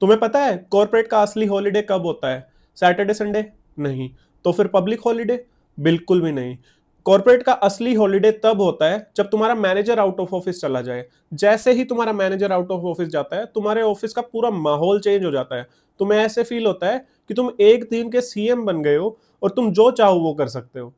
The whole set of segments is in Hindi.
तुम्हें पता है कॉर्पोरेट का असली हॉलिडे कब होता है? Saturday Sunday? नहीं। तो फिर पब्लिक हॉलिडे? बिल्कुल भी नहीं। कॉर्पोरेट का असली हॉलिडे तब होता है जब तुम्हारा मैनेजर आउट ऑफ ऑफिस चला जाए। जैसे ही तुम्हारा मैनेजर आउट ऑफ ऑफिस जाता है, तुम्हारे ऑफिस का पूरा माहौल चेंज हो जाता है। तुम्हें ऐसे फील होता है कि तुम एक दिन के सीएम बन गए हो और तुम जो चाहो वो कर सकते हो।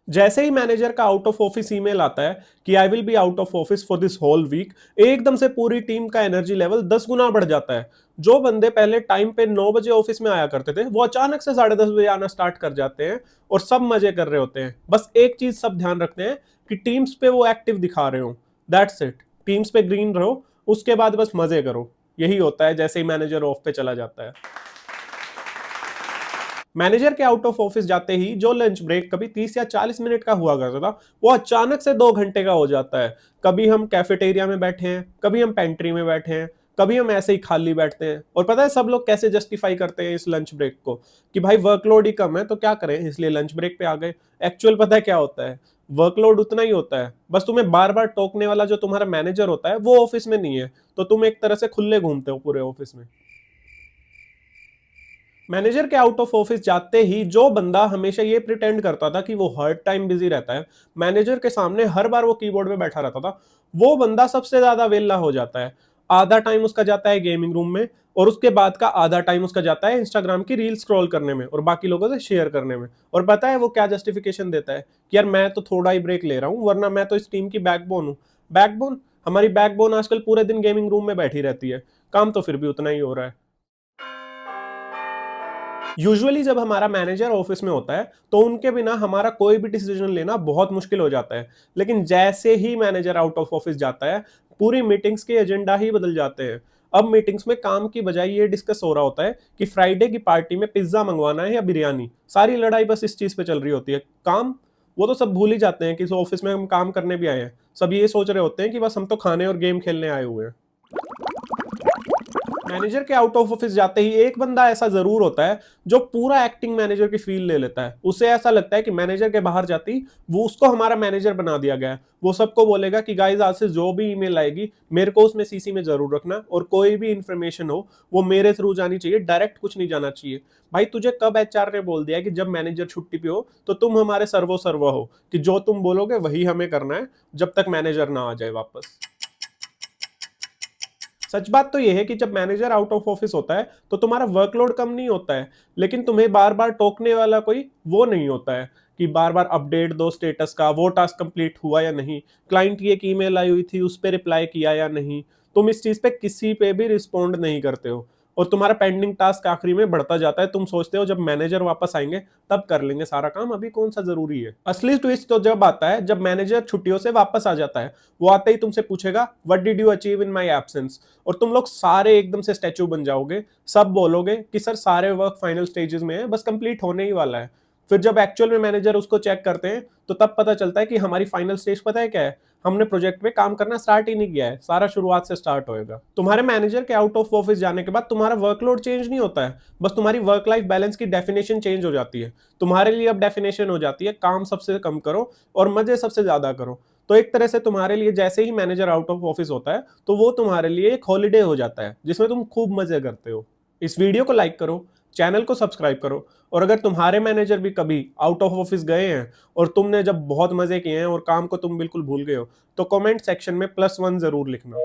जैसे ही मैनेजर का आउट ऑफ ऑफिस ईमेल आता है कि I will be out of office for this whole week, एकदम से पूरी टीम का एनर्जी लेवल 10 गुना बढ़ जाता है। जो बंदे पहले टाइम पे 9 बजे ऑफिस में आया करते थे, वो अचानक से 10:30 बजे आना स्टार्ट कर जाते हैं और सब मजे कर रहे होते हैं। बस एक चीज सब ध्यान रखते हैं कि टीम्स पे वो एक्टिव दिखा रहे हो। That's it. टीम्स पे ग्रीन रहो, उसके बाद बस मजे करो। यही होता है जैसे ही मैनेजर ऑफ पे चला जाता है। मैनेजर के आउट ऑफ ऑफिस जाते ही जो लंच ब्रेक कभी 30 या 40 मिनट का हुआ करता था, वो अचानक से 2 घंटे का हो जाता है। कभी हम कैफेटेरिया में बैठे हैं, कभी हम पेंट्री में बैठे हैं, कभी हम ऐसे ही खाली बैठते हैं। और पता है सब लोग कैसे जस्टिफाई करते हैं इस लंच ब्रेक को कि भाई वर्कलोड ही कम है तो क्या करें, इसलिए लंच ब्रेक पे आ गए। एक्चुअल पता है क्या होता है? वर्कलोड उतना ही होता है, बस तुम्हें बार बार टोकने वाला जो तुम्हारा मैनेजर होता है वो ऑफिस में नहीं है, तो तुम एक तरह से खुले घूमते हो पूरे ऑफिस में। मैनेजर के आउट ऑफ ऑफिस जाते ही जो बंदा हमेशा ये प्रिटेंड करता था कि वो हर टाइम बिजी रहता है, मैनेजर के सामने हर बार वो कीबोर्ड पे बैठा रहता था, वो बंदा सबसे ज्यादा वेला हो जाता है। आधा टाइम उसका जाता है गेमिंग रूम में, और उसके बाद का आधा टाइम उसका जाता है इंस्टाग्राम की रील स्क्रॉल करने में और बाकी लोगों से शेयर करने में। और पता है वो क्या जस्टिफिकेशन देता है कि यार मैं तो थोड़ा ही ब्रेक ले रहा हूँ, वरना मैं तो इस टीम की बैकबोन हूँ। बैकबोन? हमारी बैकबोन आजकल पूरे दिन गेमिंग रूम में बैठी रहती है, काम तो फिर भी उतना ही हो रहा है। यूजुअली जब हमारा मैनेजर ऑफिस में होता है तो उनके बिना हमारा कोई भी डिसीजन लेना बहुत मुश्किल हो जाता है। लेकिन जैसे ही मैनेजर आउट ऑफ ऑफिस जाता है, पूरी मीटिंग्स के एजेंडा ही बदल जाते हैं। अब मीटिंग्स में काम की बजाय ये डिस्कस हो रहा होता है कि फ्राइडे की पार्टी में पिज्जा मंगवाना है या बिरयानी। सारी लड़ाई बस इस चीज पे चल रही होती है। काम वो तो सब भूल ही जाते हैं कि इस ऑफिस में हम काम करने भी आए हैं। सब ये सोच रहे होते हैं कि बस हम तो खाने और गेम खेलने आए हुए हैं। मैनेजर के आउट ऑफ ऑफिस जाते ही एक बंदा ऐसा जरूर होता है जो पूरा एक्टिंग मैनेजर की फील ले लेता है। उसे ऐसा लगता है कि मैनेजर के बाहर जाती वो उसको हमारा मैनेजर बना दिया गया है। वो सबको बोलेगा कि गाइस आज से जो भी ईमेल आएगी मेरे को उसमें सीसी में जरूर रखना, और कोई भी इंफॉर्मेशन हो वो मेरे थ्रू जानी चाहिए, डायरेक्ट कुछ नहीं जाना चाहिए। भाई तुझे कब एचआर ने बोल दिया कि जब मैनेजर छुट्टी पे हो तो तुम हमारे सर्वो सर्वा हो, कि जो तुम बोलोगे वही हमें करना है जब तक मैनेजर ना आ जाए वापस। सच बात तो यह है कि जब मैनेजर आउट ऑफ ऑफिस होता है तो तुम्हारा वर्कलोड कम नहीं होता है, लेकिन तुम्हें बार बार टोकने वाला कोई वो नहीं होता है कि बार बार अपडेट दो स्टेटस का, वो टास्क कंप्लीट हुआ या नहीं, क्लाइंट की एक ईमेल आई हुई थी उस पर रिप्लाई किया या नहीं। तुम इस चीज पे किसी पे भी रिस्पॉन्ड नहीं करते हो, और तुम्हारा पेंडिंग टास्क आखिरी में बढ़ता जाता है। तुम सोचते हो जब मैनेजर वापस आएंगे तब कर लेंगे सारा काम, अभी कौन सा जरूरी है। असली ट्विस्ट तो जब आता है जब मैनेजर छुट्टियों से वापस आ जाता है। वो आते ही तुमसे पूछेगा what did you achieve in my absence, और तुम लोग सारे एकदम से स्टैचू बन जाओगे। सब बोलोगे कि सर सारे वर्क फाइनल स्टेजेस में है, बस कंप्लीट होने ही वाला है। फिर जब एक्चुअल में मैनेजर उसको चेक करते हैं तो तब पता चलता है कि हमारी फाइनल स्टेज पता है क्या है? हमने प्रोजेक्ट पे काम करना स्टार्ट ही नहीं किया है, सारा शुरुआत से स्टार्ट होएगा। तुम्हारे मैनेजर के आउट ऑफ ऑफिस जाने के बाद तुम्हारा वर्कलोड चेंज नहीं होता है, बस तुम्हारी वर्क लाइफ बैलेंस की डेफिनेशन चेंज हो जाती है। तुम्हारे लिए अब डेफिनेशन हो जाती है काम सबसे कम करो और मजे सबसे ज्यादा करो। तो एक तरह से तुम्हारे लिए जैसे ही मैनेजर आउट ऑफ ऑफिस होता है तो वो तुम्हारे लिए एक हॉलीडे हो जाता है जिसमें तुम खूब मजे करते हो। इस वीडियो को लाइक करो, चैनल को सब्सक्राइब करो, और अगर तुम्हारे मैनेजर भी कभी आउट ऑफ ऑफिस गए हैं और तुमने जब बहुत मजे किए हैं और काम को तुम बिल्कुल भूल गए हो तो कमेंट सेक्शन में +1 जरूर लिखना।